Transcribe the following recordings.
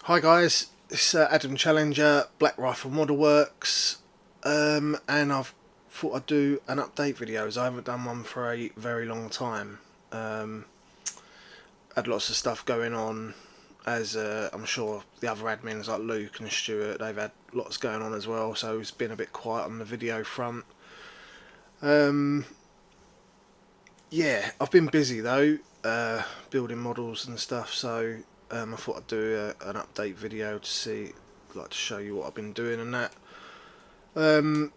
Hi guys, it's Adam Challinger, Black Rifle Model Works, and I've thought I'd do an update video as I haven't done one for a very long time. Had lots of stuff going on, as I'm sure the other admins like Luke and Stuart, they've had lots going on as well, so it's been a bit quiet on the video front. Yeah, I've been busy though, building models and stuff, so I thought I'd do an update video to see, like to show you what I've been doing and that. Um,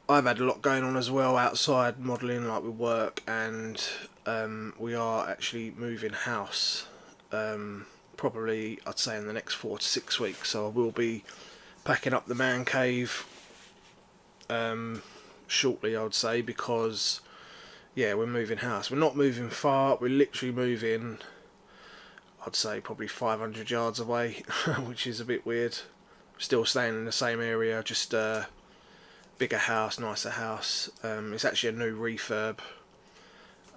I've had a lot going on as well outside modelling, like with work, and we are actually moving house. Probably, I'd say in the next 4 to 6 weeks. So I will be packing up the man cave shortly, I would say, because yeah, we're moving house. We're not moving far. We're literally moving, I'd say, probably 500 yards away, which is a bit weird. Still staying in the same area, just bigger house, nicer house. It's actually a new refurb.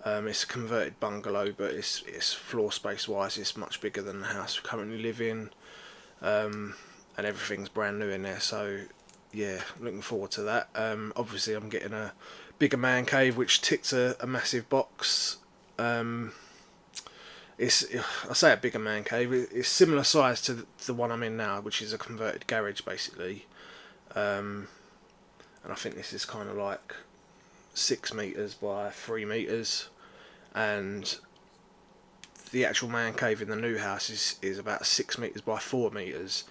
It's a converted bungalow, but it's floor space wise, it's much bigger than the house we currently live in, and everything's brand new in there. So yeah, looking forward to that. Obviously, I'm getting a bigger man cave, which ticks a massive box. It's I say a bigger man cave. It's similar size to the one I'm in now, which is a converted garage basically. And I think this is kind of like 6 meters by 3 meters, and the actual man cave in the new house is about 6 meters by 4 meters,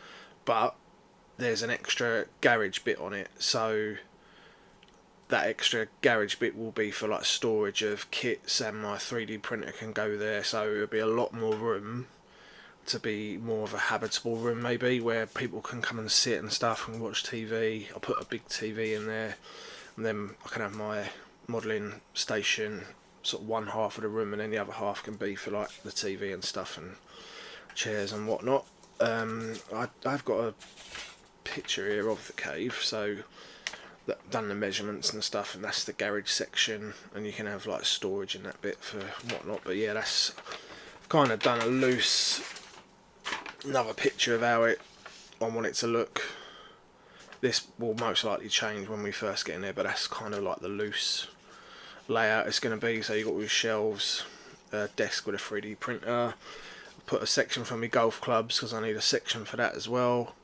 but there's an extra garage bit on it, so that extra garage bit will be for like storage of kits, and my 3D printer can go there, so it'll be a lot more room to be more of a habitable room, maybe, where people can come and sit and stuff and watch TV. I'll put a big TV in there, and then I can have my modelling station sort of one half of the room, and then the other half can be for like the TV and stuff and chairs and whatnot. I've got a picture here of the cave, so I've done the measurements and stuff, and that's the garage section, and you can have like storage in that bit for whatnot. But yeah, that's kind of done a loose another picture of how I want it to look. This will most likely change when we first get in there, but that's kind of like the loose layout it's going to be. So you've got all your shelves, a desk with a 3D printer, put a section for my golf clubs because I need a section for that as well.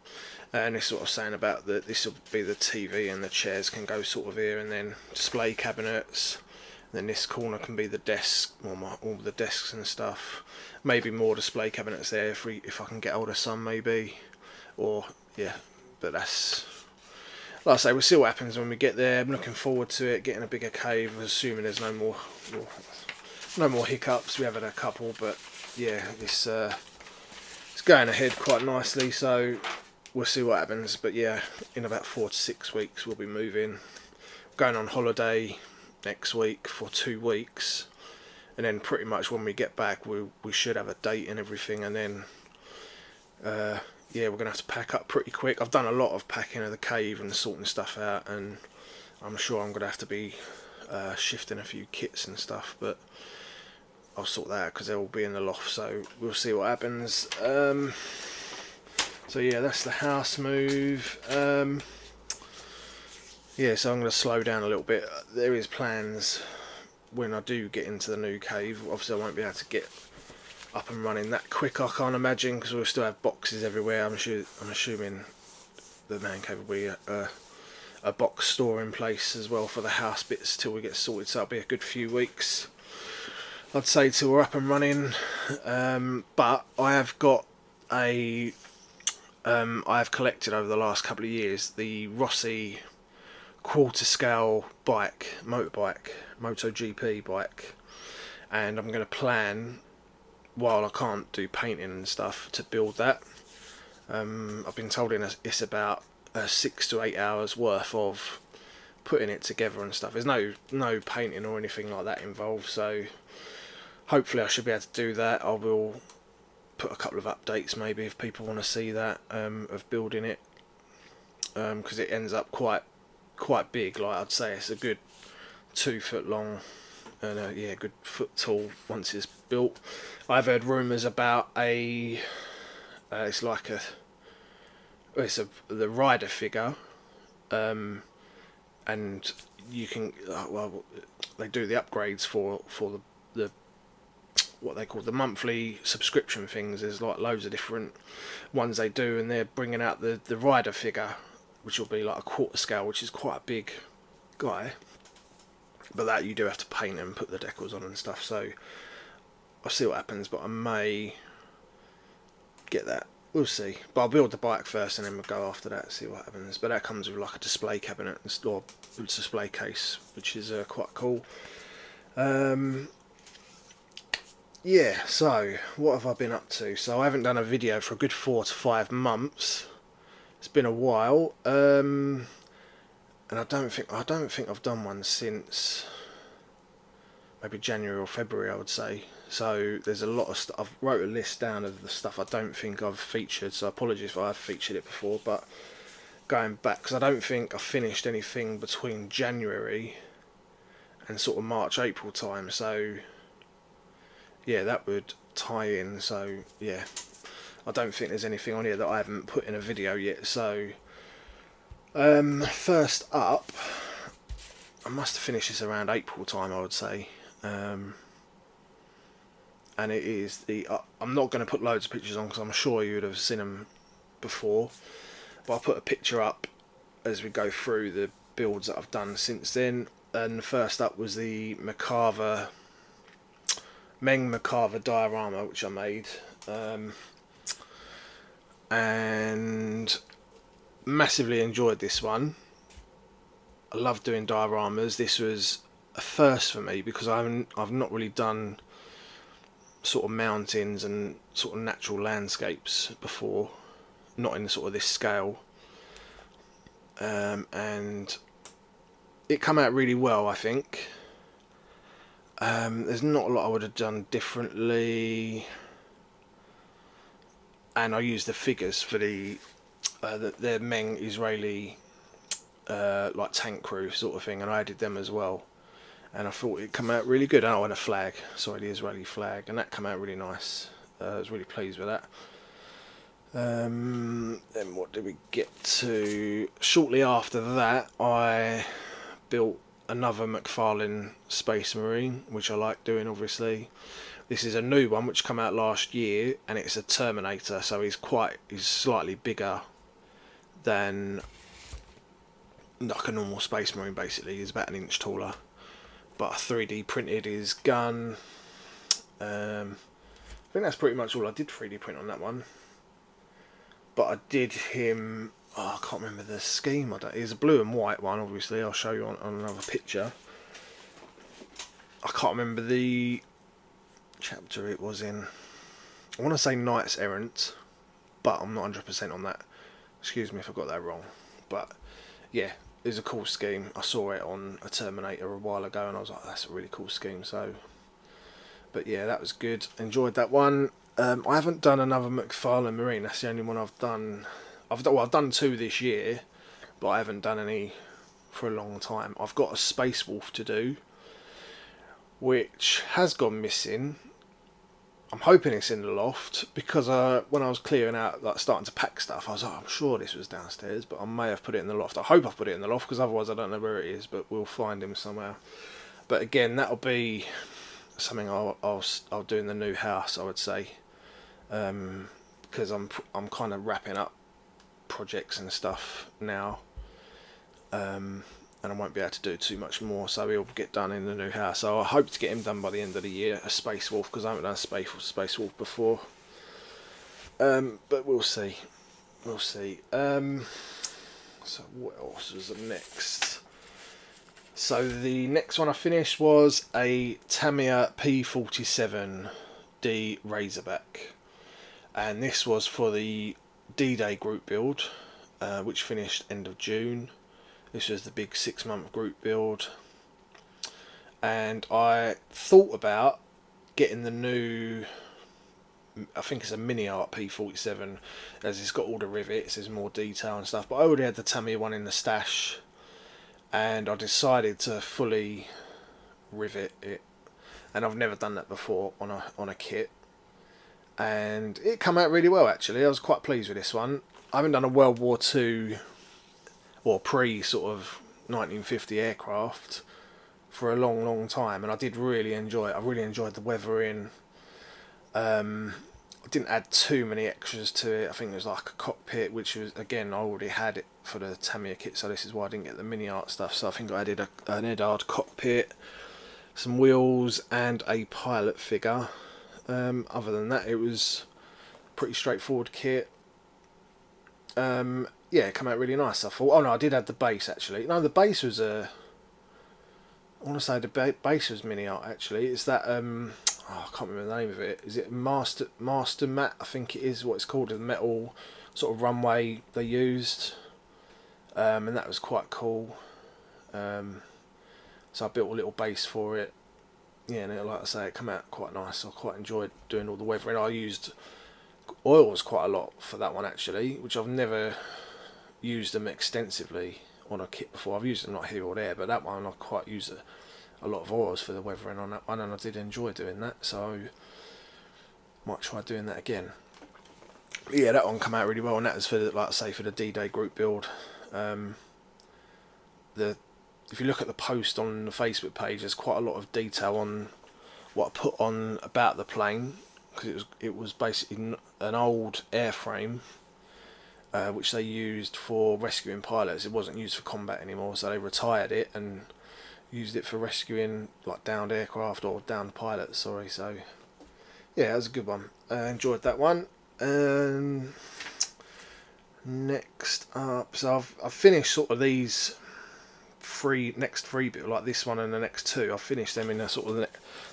And it's sort of saying about that this will be the TV, and the chairs can go sort of here, and then display cabinets. And then this corner can be the desk, all the desks and stuff. Maybe more display cabinets there if I can get hold of some, maybe. Or yeah, but that's, like I say, we'll see what happens when we get there. I'm looking forward to it, getting a bigger cave, assuming there's no more hiccups. We have had a couple, but yeah, it's going ahead quite nicely. So we'll see what happens. But yeah, in about 4 to 6 weeks we'll be moving. Going on holiday next week for 2 weeks, and then pretty much when we get back we should have a date and everything, and then yeah, we're gonna have to pack up pretty quick. I've done a lot of packing of the cave and sorting stuff out, and I'm sure I'm gonna have to be shifting a few kits and stuff, but I'll sort that out because they'll all be in the loft, so we'll see what happens. So yeah, that's the house move. Yeah, so I'm going to slow down a little bit. There is plans when I do get into the new cave. Obviously I won't be able to get up and running that quick, I can't imagine, because we'll still have boxes everywhere. I'm assuming the man cave will be a box store in place as well for the house bits till we get sorted, so it'll be a good few weeks, I'd say, till we're up and running. But I have got I have collected over the last couple of years the Rossi quarter scale motorbike, MotoGP bike, and I'm going to plan, while I can't do painting and stuff, to build that. I've been told it's about 6 to 8 hours worth of putting it together and stuff. There's no painting or anything like that involved, so hopefully I should be able to do that. I will put a couple of updates maybe if people want to see that, of building it, because it ends up quite big. Like, I'd say it's a good 2 foot long and yeah, a good foot tall once it's built. I've heard rumours about a It's like the rider figure, and you can well, they do the upgrades for the what they call the monthly subscription things. There's like loads of different ones they do, and they're bringing out the rider figure, which will be like a quarter scale, which is quite a big guy. But that you do have to paint and put the decals on and stuff. So I'll see what happens, but I may get that. We'll see. But I'll build the bike first, and then we'll go after that. See what happens. But that comes with like a display cabinet or display case, which is quite cool. Yeah, so what have I been up to? So I haven't done a video for a good 4 to 5 months. It's been a while, and I don't think I've done one since maybe January or February, I would say. So there's a lot of stuff. I've wrote a list down of the stuff I don't think I've featured. So apologies if I've featured it before, but going back, because I don't think I finished anything between January and sort of March, April time. So yeah, that would tie in. So yeah, I don't think there's anything on here that I haven't put in a video yet. So first up, I must have finished this around April time, I would say. And it is the I'm not going to put loads of pictures on because I'm sure you would have seen them before, but I'll put a picture up as we go through the builds that I've done since then. And first up was the Meng Macarthur diorama, which I made, and massively enjoyed this one. I love doing dioramas. This was a first for me because I've not really done sort of mountains and sort of natural landscapes before, not in sort of this scale, and it came out really well, I think. There's not a lot I would have done differently, and I used the figures for the Meng Israeli like tank crew sort of thing, and I added them as well, and I thought it came out really good. And I went a flag, sorry, the Israeli flag, and that came out really nice. I was really pleased with that. Then what did we get to? Shortly after that, I built another McFarlane Space Marine, which I like doing, obviously. This is a new one which came out last year, and it's a Terminator, so he's slightly bigger than like a normal Space Marine. Basically, he's about an inch taller, but I 3D printed his gun. I think that's pretty much all I did 3D print on that one. But I did him. Oh, I can't remember the scheme. It's a blue and white one, obviously. I'll show you on another picture. I can't remember the chapter it was in. I want to say Knights Errant, but I'm not 100% on that. Excuse me if I got that wrong. But yeah, it's a cool scheme. I saw it on a Terminator a while ago, and I was like, that's a really cool scheme. So, but yeah, that was good. Enjoyed that one. I haven't done another McFarlane Marine. That's the only one I've done. I've done 2 this year, but I haven't done any for a long time. I've got a Space Wolf to do, which has gone missing. I'm hoping it's in the loft, because when I was clearing out, like starting to pack stuff, I was like, I'm sure this was downstairs, but I may have put it in the loft. I hope I've put it in the loft, because otherwise I don't know where it is, but we'll find him somehow. But again, that'll be something I'll do in the new house, I would say, because I'm kind of wrapping up projects and stuff now, and I won't be able to do too much more, so he'll get done in the new house. So I hope to get him done by the end of the year, a Space Wolf, because I haven't done a Space Wolf before. But we'll see. So what else was the next? So the next one I finished was a Tamiya P47D Razorback, and this was for the DDay group build, which finished end of June. This was the big 6-month group build, and I thought about getting the new, I think it's a mini art P47, as it's got all the rivets, there's more detail and stuff, but I already had the Tamiya one in the stash, and I decided to fully rivet it, and I've never done that before on a kit, and it came out really well actually. I was quite pleased with this one. I haven't done a World War II or pre sort of 1950 aircraft for a long time, and I did really enjoy it. I really enjoyed the weathering. I didn't add too many extras to it. I think there was like a cockpit, which was, again, I already had it for the Tamiya kit, so this is why I didn't get the mini art stuff. So I think I added an Eddard cockpit, some wheels, and a pilot figure. Other than that, it was a pretty straightforward kit. Yeah, it came out really nice, I thought. Oh no, I did add the base actually. No, the base was I want to say the base was mini art actually. It's that I can't remember the name of it. Is it Master Mat? I think it is what it's called. The metal sort of runway they used, and that was quite cool. So I built a little base for it. Yeah, and like I say, it came out quite nice. I quite enjoyed doing all the weathering. I used oils quite a lot for that one actually, which I've never used them extensively on a kit before. I've used them like here or there, but that one I quite used a lot of oils for the weathering on that one, and I did enjoy doing that, so might try doing that again. But yeah, that one came out really well, and that was for the, like I say, for the D-Day group build. If you look at the post on the Facebook page, there's quite a lot of detail on what I put on about the plane, because it was basically an old airframe which they used for rescuing pilots. It wasn't used for combat anymore, so they retired it and used it for rescuing like downed aircraft or downed pilots. Sorry, so yeah, that was a good one. Enjoyed that one. Next up, so I've finished sort of these next three bit, like this one and the next two. I've finished them in a sort of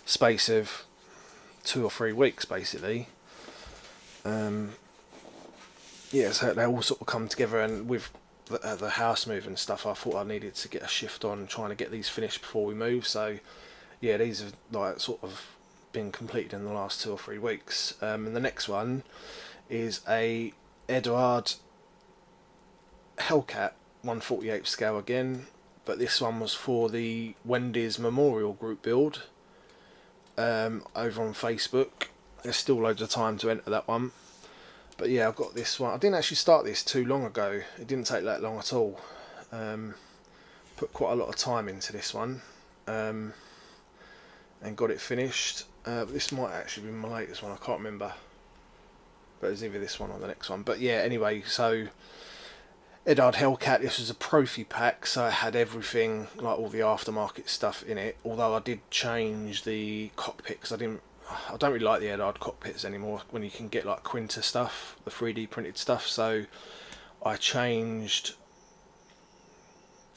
space of 2 or 3 weeks, basically. Yeah, so they all sort of come together, and with the house move and stuff, I thought I needed to get a shift on trying to get these finished before we move. So yeah, these have like sort of been completed in the last 2 or 3 weeks. And the next one is a Eddard Hellcat 1/48 scale again, but this one was for the Wendy's Memorial Group build over on Facebook. There's still loads of time to enter that one. But yeah, I've got this one. I didn't actually start this too long ago. It didn't take that long at all. Put quite a lot of time into this one, and got it finished. This might actually be my latest one. I can't remember, but it's either this one or the next one. But yeah, anyway, so Eddard Hellcat. This was a Profi pack, so it had everything, like all the aftermarket stuff in it. Although I did change the cockpit because I don't really like the Eddard cockpits anymore when you can get like Quinta stuff, the 3D printed stuff. So I changed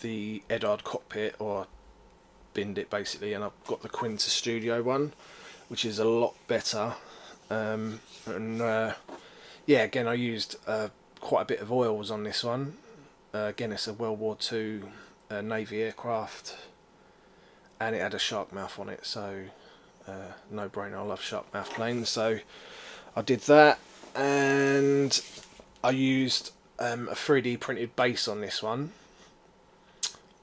the Eddard cockpit, or binned it basically, and I've got the Quinta Studio one, which is a lot better. Yeah, again, I used quite a bit of oils on this one. Again, it's a World War II Navy aircraft, and it had a shark mouth on it, so no brainer. I love shark mouth planes, so I did that, and I used a 3D printed base on this one,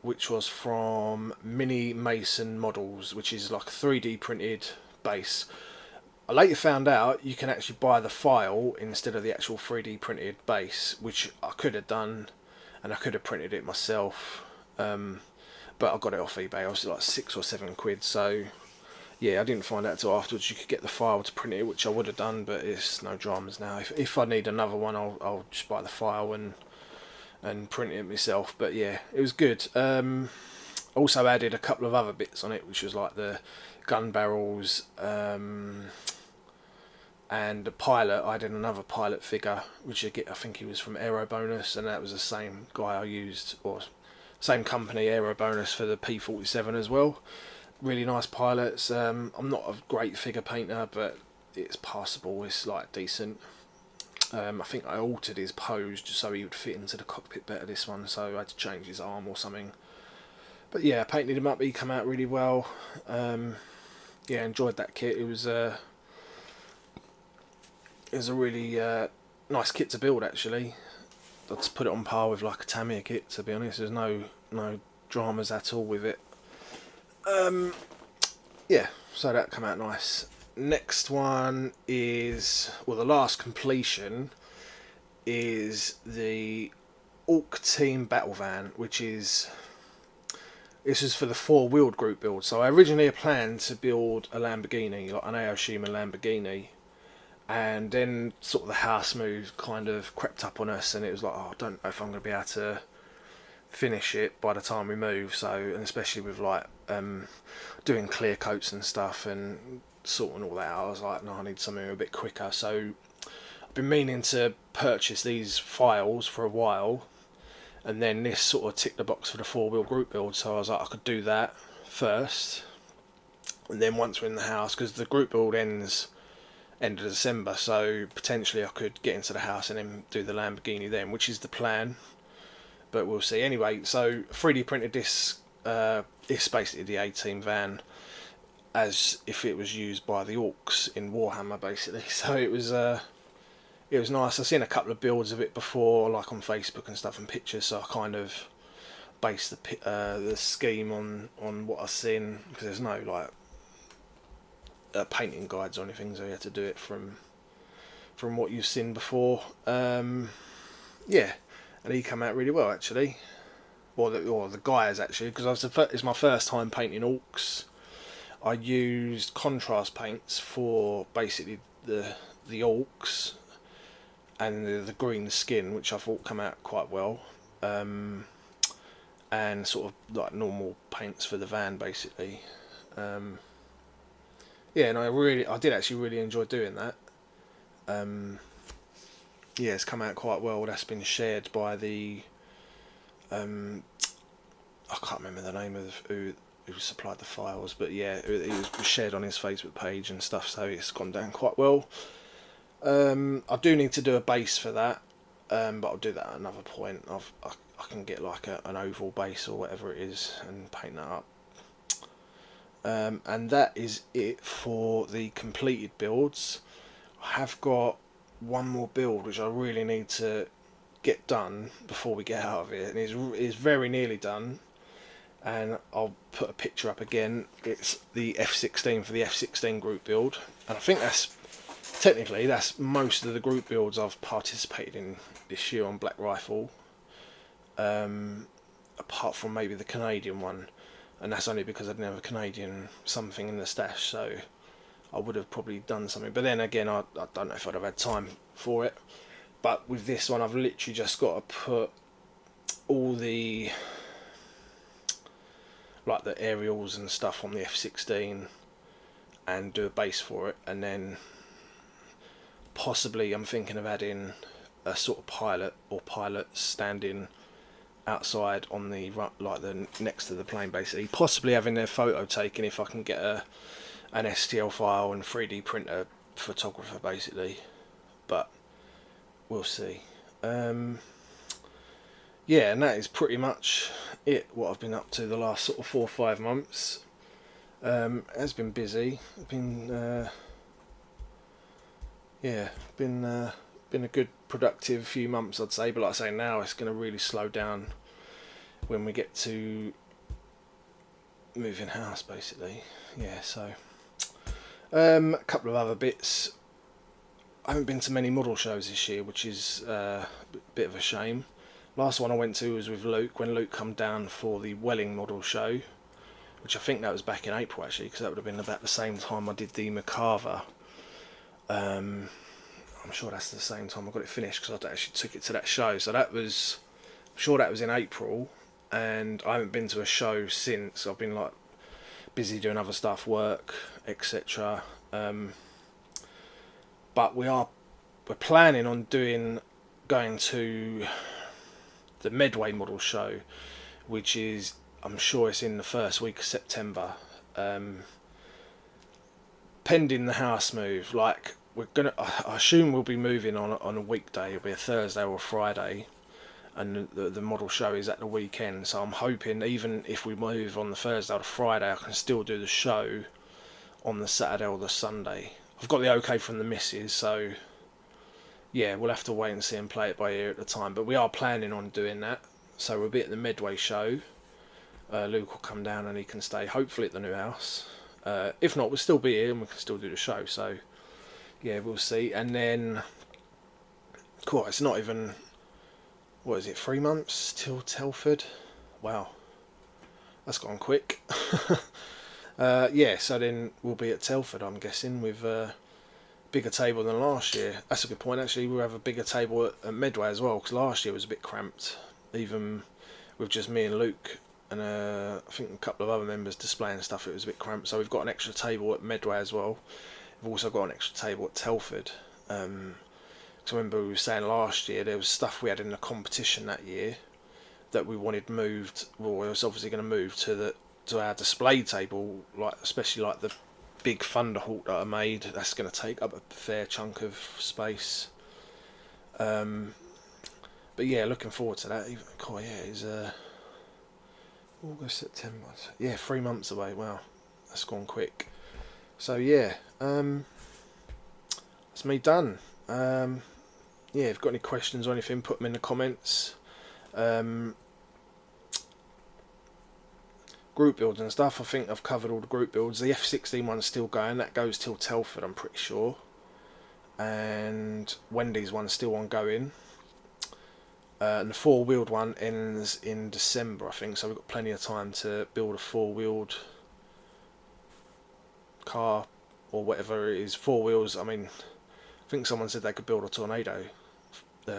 which was from Mini Mason Models, which is like a 3D printed base. I later found out you can actually buy the file instead of the actual 3D printed base, which I could have done, and I could have printed it myself, but I got it off eBay. I was like 6 or 7 quid, so yeah, I didn't find out until afterwards you could get the file to print it, which I would have done, but it's no dramas now. If I need another one, I'll just buy the file and print it myself. But yeah, it was good. Also added a couple of other bits on it, which was like the gun barrels, and the pilot. I did another pilot figure, which I think he was from Aero Bonus, and that was the same guy I used, or same company, Aero Bonus, for the P47 as well. Really nice pilots. I'm not a great figure painter, but it's passable. It's like decent. I think I altered his pose just so he would fit into the cockpit better, this one, so I had to change his arm or something. But yeah, I painted him up. He came out really well. Yeah, enjoyed that kit. It was a really nice kit to build, actually. I'd put it on par with like a Tamiya kit, to be honest. There's no dramas at all with it. Yeah, so that came out nice. next one is, well, the last completion is the Orc Team Battle Van, which is, this is for the four-wheeled group build. So I originally had planned to build a Lamborghini, like an Aoshima Lamborghini, and then sort of the house move kind of crept up on us, and it was like, oh, I don't know if I'm going to be able to finish it by the time we move. So, and especially with like doing clear coats and stuff and sorting all that out, I was like, no, I need something a bit quicker. So I've been meaning to purchase these files for a while, and then this sort of ticked the box for the four-wheel group build. So I was like, I could do that first, and then once we're in the house, because the group build ends end of December, so potentially I could get into the house and then do the Lamborghini then, which is the plan, but we'll see. Anyway, so 3D printed this, it's basically the A-Team van as if it was used by the Orcs in Warhammer, basically. So it was nice. I've seen a couple of builds of it before, like on Facebook and stuff, and pictures, so I kind of based the scheme on what I've seen, because there's no like painting guides or anything, so you have to do it from what you've seen before. Yeah, and he came out really well actually, or the guys actually, because it's my first time painting Orcs. I used contrast paints for basically the Orcs and the green skin, which I thought come out quite well, and sort of like normal paints for the van basically. Yeah, and I did actually really enjoy doing that. Yeah, it's come out quite well. That's been shared by the I can't remember the name of who supplied the files, but yeah, it was shared on his Facebook page and stuff, so it's gone down quite well. I do need to do a base for that, but I'll do that at another point. I can get like an oval base or whatever it is and paint that up. And that is it for the completed builds. I have got one more build which I really need to get done before we get out of it, and it's very nearly done, and I'll put a picture up again. It's the F16 for the F16 group build, and I think that's most of the group builds I've participated in this year on Black Rifle, apart from maybe the Canadian one, and that's only because I didn't have a Canadian something in the stash, so I would have probably done something, but then again I don't know if I'd have had time for it. But with this one I've literally just got to put all the like the aerials and stuff on the F16 and do a base for it, and then possibly I'm thinking of adding a sort of pilot or pilots standing outside on the next to the plane, basically, possibly having their photo taken if I can get an STL file and 3D printer photographer basically, but we'll see. Yeah, and that is pretty much it, what I've been up to the last sort of 4 or 5 months. It has been busy. Been a good productive few months, I'd say, but like I say, now it's going to really slow down when we get to moving house basically. Yeah, so a couple of other bits. I haven't been to many model shows this year, which is a bit of a shame. Last one I went to was with Luke, when Luke come down for the Welling model show, which I think that was back in April actually, because that would have been about the same time I did the Macarva. I'm sure that's the same time I got it finished, because I actually took it to that show. So that was, I'm sure that was in April, and I haven't been to a show since. I've been like busy doing other stuff, work, etc. But we're planning on going to the Medway model show, which is, I'm sure it's in the first week of September. Pending the house move, like I assume we'll be moving on a weekday. It'll be a Thursday or a Friday, and the model show is at the weekend. So I'm hoping even if we move on the Thursday or the Friday, I can still do the show on the Saturday or the Sunday. I've got the okay from the missus, so yeah, we'll have to wait and see and play it by ear at the time. But we are planning on doing that. So we'll be at the Medway show. Luke will come down and he can stay hopefully at the new house. If not, we'll still be here and we can still do the show. So yeah, we'll see. And then, cool, it's not even, what is it, 3 months till Telford? Wow, that's gone quick. Yeah, so then we'll be at Telford, I'm guessing, with a bigger table than last year. That's a good point, actually. We'll have a bigger table at Medway as well, because last year was a bit cramped, even with just me and Luke and I think a couple of other members displaying stuff. It was a bit cramped, so we've got an extra table at Medway as well. We've also got an extra table at Telford. Because I remember we were saying last year there was stuff we had in the competition that year that we wanted moved. Well, we was obviously going to move to our display table, like especially like the big Thunderhawk that I made. That's going to take up a fair chunk of space. But yeah, looking forward to that. Even, oh yeah, it's August, September. Yeah, 3 months away. Wow, that's gone quick. So yeah, that's me done. Yeah, if you've got any questions or anything, put them in the comments. Group builds and stuff, I think I've covered all the group builds. The F16 one's still going, that goes till Telford, I'm pretty sure. And Wendy's one's still ongoing. And the four-wheeled one ends in December, I think, so we've got plenty of time to build a four-wheeled car or whatever it is. Four wheels, I mean, I think someone said they could build a Tornado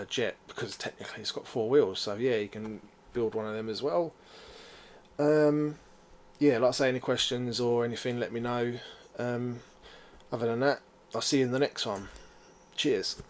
jet because technically it's got four wheels, so yeah, you can build one of them as well. Yeah, like I say, any questions or anything, let me know. Other than that, I'll see you in the next one. Cheers.